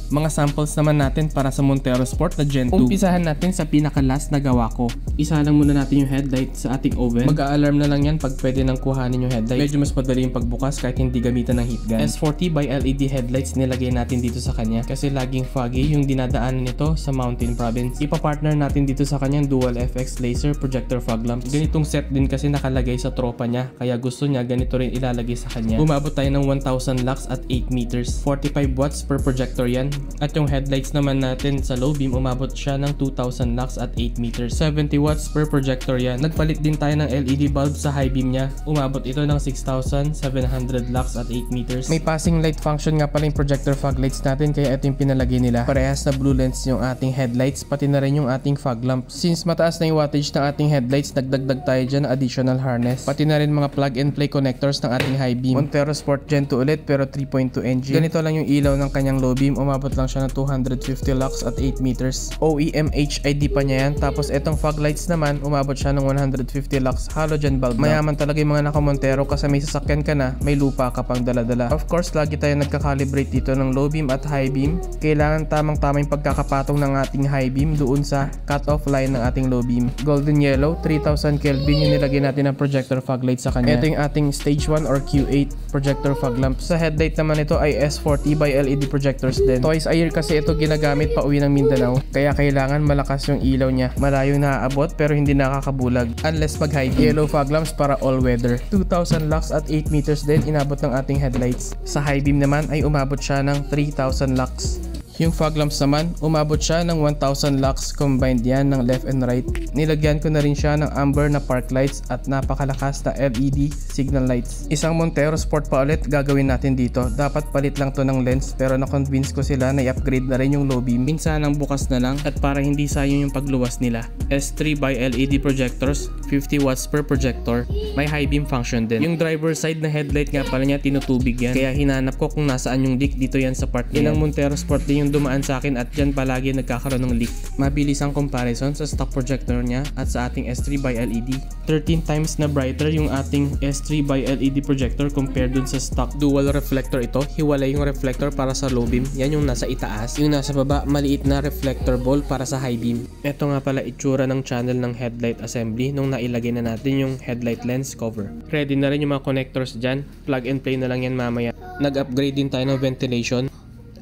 Mga samples naman natin para sa Montero Sport na Gen 2. Umpisahan natin sa pinaka-last na gawa ko. Isa lang muna natin yung headlight sa ating oven. Mag-a-alarm na lang yan pag pwede nang kuhanin yung headlight. Medyo mas madali yung pagbukas kahit hindi gamitan ng heat gun. S40 by LED headlights nilagay natin dito sa kanya kasi laging foggy yung dinadaanan nito sa Mountain Province. Ipa-partner natin dito sa kanyang Dual FX Laser Projector Fog Lamp. Ganitong set din kasi nakalagay sa tropa niya kaya gusto niya ganito rin ilalagay sa kanya. Umabot tayo ng 1000 lux at 8 meters. 45 watts per projector yan. At yung headlights naman natin sa low beam umabot siya ng 2000 lux at 8 meters. 70 watts per projector yan. Nagpalit din tayo ng LED bulb sa high beam niya. Umabot ito ng 6700 lux at 8 meters. May passing light function nga pala yung projector fog lights natin kaya ito yung pinalagay nila. Parehas na blue lens yung ating headlights pati na rin yung ating fog lamp. Since mataas na yung wattage ng ating headlights, nagdagdag tayo dyan ng additional harness. Pati na rin mga plug and play connectors ng ating high beam. Montero Sport Gen 2 ulit pero 3.2 engine. Ganito lang yung ilaw ng kanyang low beam. Umabot lang siya ng 250 lux at 8 meters. OEM HID pa niya yan. Tapos etong fog lights naman umabot siya ng 150 lux halogen bulb. Mayaman talaga yung mga naka-Montero kasi may sasakyan ka na, may lupa ka pang daladala. Of course, lagi tayo nagka-calibrate dito ng low beam at high beam. Kailangan tamang-tama yung pagkakapatong ng ating high beam doon sa cut-off line ng ating low beam. Golden yellow, 3000 Kelvin yung nilagay natin ng projector fog light sa kanya. Ito yung ating stage 1 or Q8 projector fog lamp. Sa headlight naman ito ay S40 by LED projectors din. Twice a year kasi ito ginagamit pa uwi ng Mindanao. Kaya kailangan malakas yung ilaw niya. Malayo naaabot pero hindi nakakabulag. Unless mag high beam. Yellow fog lamps para all weather. 2000 lux at 8 meters din inabot ng ating headlights. Sa high beam naman ay umabot siya ng 3000 lux. Yung fog lamps naman, umabot siya ng 1000 lux combined yan ng left and right. Nilagyan ko na rin siya ng amber na park lights at napakalakas na LED signal lights. Isang Montero Sport pa ulit gagawin natin dito. Dapat palit lang to ng lens pero na-convince ko sila na i-upgrade na rin yung low beam. Minsan ang bukas na lang at para hindi sayang yung pagluwas nila. S3 by LED projectors, 50 watts per projector. May high beam function din. Yung driver side na headlight nga pala niya tinutubig yan. Kaya hinanap ko kung nasaan yung leak dito yan sa part niya. Yung Montero Sport din yung dumaan sa akin at dyan palagi nagkakaroon ng leak. Mabilis ang comparison sa stock projector niya at sa ating S3 by LED. 13 times na brighter yung ating S3 by LED projector compared dun sa stock. Dual reflector ito. Hiwalay yung reflector para sa low beam. Yan yung nasa itaas. Yung nasa baba, maliit na reflector ball para sa high beam. Ito nga pala itsura ng channel ng headlight assembly nung nailagay na natin yung headlight lens cover. Ready na rin yung mga connectors dyan. Plug and play na lang yan mamaya. Nag-upgrade din tayo ng ventilation.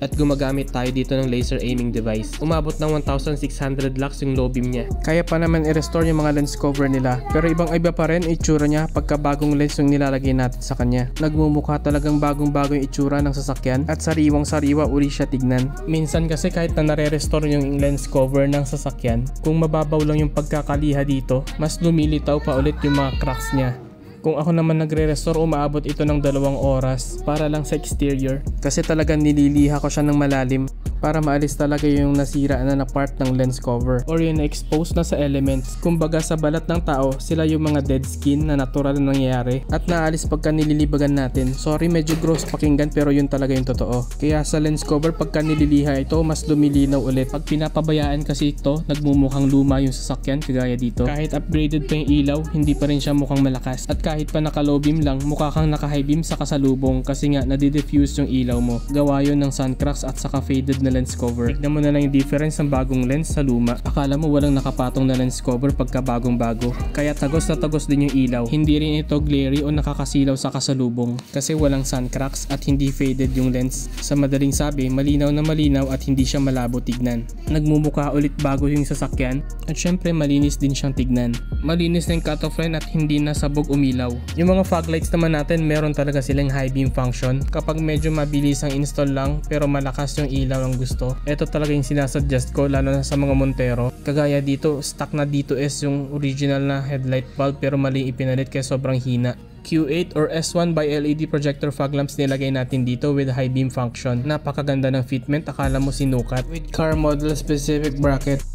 At gumagamit tayo dito ng laser aiming device. Umabot ng 1600 lux yung low beam niya. Kaya pa naman i-restore yung mga lens cover nila. Pero ibang-iba pa rin itsura niya pagka bagong lens yung nilalagay natin sa kanya. Nagmumukha talagang bagong-bago yung itsura ng sasakyan at sariwang-sariwa uli siya tignan. Minsan kasi kahit na nare-restore yung lens cover ng sasakyan, kung mababaw lang yung pagkakaliha dito, mas lumilitaw pa ulit yung mga cracks niya. Kung ako naman nagre-restore, umaabot ito ng 2 oras para lang sa exterior. Kasi talagang nililiha ko siya ng malalim para maalis talaga yung nasira na part ng lens cover or yung na-expose na sa elements. Kumbaga sa balat ng tao, sila yung mga dead skin na natural na nangyayari at naalis pagka nililibagan natin. Sorry, medyo gross pakinggan pero yun talaga yung totoo. Kaya sa lens cover pagka nililiha ito, mas lumilinaw ulit. Pag pinapabayaan kasi ito, nagmumukhang luma yung sasakyan kagaya dito. Kahit upgraded pa yung ilaw, hindi pa rin siya mukhang malakas. At kahit pa naka low beam lang, mukha kang naka high beam sa kasalubong kasi nga nadi-diffuse yung ilaw mo. Gawa yun ng sun cracks at saka faded na lens cover. Tignan mo na lang yung difference ng bagong lens sa luma. Akala mo walang nakapatong na lens cover pagka bagong bago. Kaya tagos na tagos din yung ilaw. Hindi rin ito glary o nakakasilaw sa kasalubong kasi walang sun cracks at hindi faded yung lens. Sa madaling sabi, malinaw na malinaw at hindi siya malabo tignan. Nagmumukha ulit bago yung sasakyan at syempre malinis din siyang tignan. Malinis na yung cutoff line at hindi nasabog umilaw. Yung mga fog lights naman natin meron talaga silang high beam function. Kapag medyo mabilis ang install lang pero malakas yung ilaw ang gusto, ito talaga yung sinasuggest ko lalo na sa mga Montero. Kagaya dito, stock na dito is yung original na headlight bulb pero mali ipinalit kaya sobrang hina. Q8 or S1 by LED projector fog lamps nilagay natin dito with high beam function. Napakaganda ng fitment, akala mo sinukat. With car model specific bracket.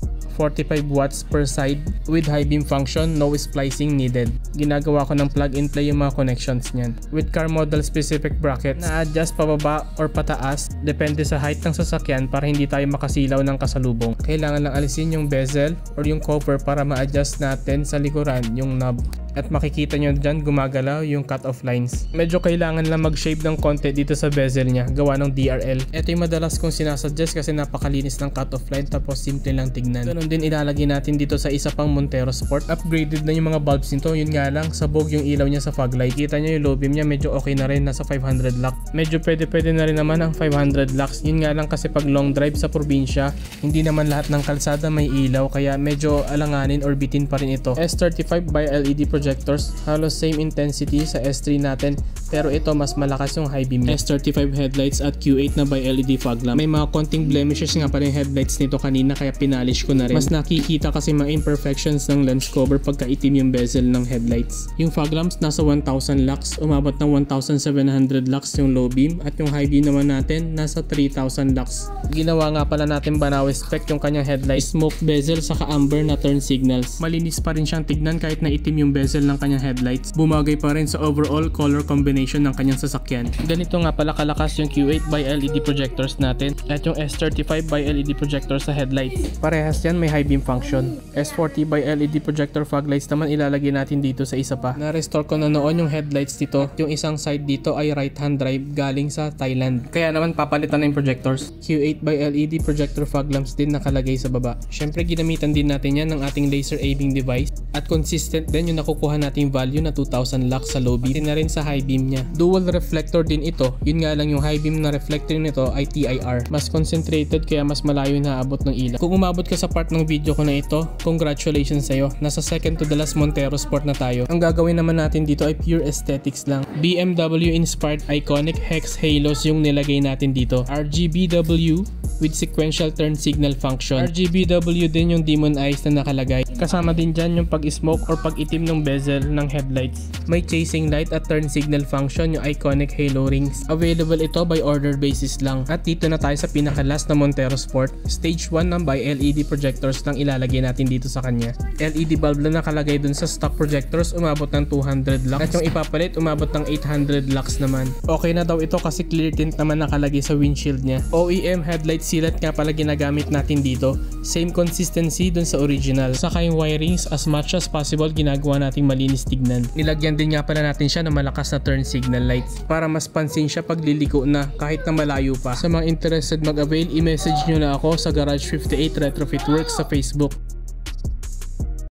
45 watts per side with high beam function, no splicing needed. Ginagawa ko ng plug and play yung mga connections niyan. With car model specific brackets, na-adjust pababa or pataas depende sa height ng sasakyan para hindi tayo makasilaw ng kasalubong. Kailangan lang alisin yung bezel or yung cover para ma-adjust natin sa likuran yung knob. At makikita nyo dyan gumagalaw yung cut-off lines. Medyo kailangan lang mag-shape ng konti dito sa bezel niya, gawa ng DRL. Ito yung madalas kong sinasuggest kasi napakalinis ng cut-off line tapos simple lang tignan. Ganun din ilalagay natin dito sa isa pang Montero Sport. Upgraded na yung mga bulbs nito, yun nga lang sabog yung ilaw niya sa fog light. Kita nyo yung low beam niya, medyo okay na rin, nasa 500 lux. Medyo pwede na rin naman ang 500 lux. Yun nga lang kasi pag long drive sa probinsya, hindi naman lahat ng kalsada may ilaw kaya medyo alanganin or bitin pa rin ito. S35 by LED projectors, halos same intensity sa S3 natin pero ito mas malakas yung high beam niya. S35 headlights at Q8 na by LED fog lamp. May mga konting blemishes nga pa rin headlights nito kanina kaya pinalish ko na rin. Mas nakikita kasi mga imperfections ng lens cover pagka itim yung bezel ng headlights. Yung fog lamps nasa 1000 lux, umabot ng 1700 lux yung low beam at yung high beam naman natin nasa 3000 lux. Ginawa nga pala natin Banawe spec yung kanyang headlights, smoke bezel saka amber na turn signals. Malinis pa rin siyang tignan kahit na itim yung bezel ng kanyang headlights. Bumagay pa rin sa overall color combination ng kanyang sasakyan. Ganito nga pala kalakas yung Q8 by LED projectors natin at yung S35 by LED projector sa headlights. Parehas yan may high beam function. S40 by LED projector fog lights naman ilalagay natin dito sa isa pa. Na-restore ko na noon yung headlights dito. Yung isang side dito ay right hand drive galing sa Thailand. Kaya naman papalitan na yung projectors. Q8 by LED projector fog lamps din nakalagay sa baba. Syempre ginamitan din natin yan ng ating laser aiming device at consistent din yung nakukuha nating value na 2000 lux sa low beam. Din na rin sa high beam niya. Dual reflector din ito. Yun nga lang yung high beam na reflector nito ay TIR. Mas concentrated kaya mas malayo na abot ng ilaw. Kung umabot ka sa part ng video ko na ito, congratulations sa'yo. Nasa second to the last Montero Sport na tayo. Ang gagawin naman natin dito ay pure aesthetics lang. BMW inspired iconic hex halos yung nilagay natin dito. RGBW with sequential turn signal function. RGBW din yung demon eyes na nakalagay. Kasama din dyan yung pag-smoke or pag-itim ng bezel ng headlights. May chasing light at turn signal function yung iconic halo rings. Available ito by order basis lang. At dito na tayo sa pinaka-last na Montero Sport. Stage 1 ng by LED projectors lang ilalagay natin dito sa kanya. LED bulb lang nakalagay dun sa stock projectors, umabot ng 200 lux. At yung ipapalit, umabot ng 800 lux naman. Okay na daw ito kasi clear tint naman nakalagay sa windshield niya. OEM headlight sealant nga pala ginagamit natin dito. Same consistency dun sa original. Saka yung wirings as much as possible ginagawa nating malinis tignan. Nilagyan din nga pala natin siya ng malakas na turn signal lights para mas pansin siya pag liliko na kahit na malayo pa. Sa mga interested mag-avail, i-message nyo na ako sa Garage 58 Retrofit Works sa Facebook.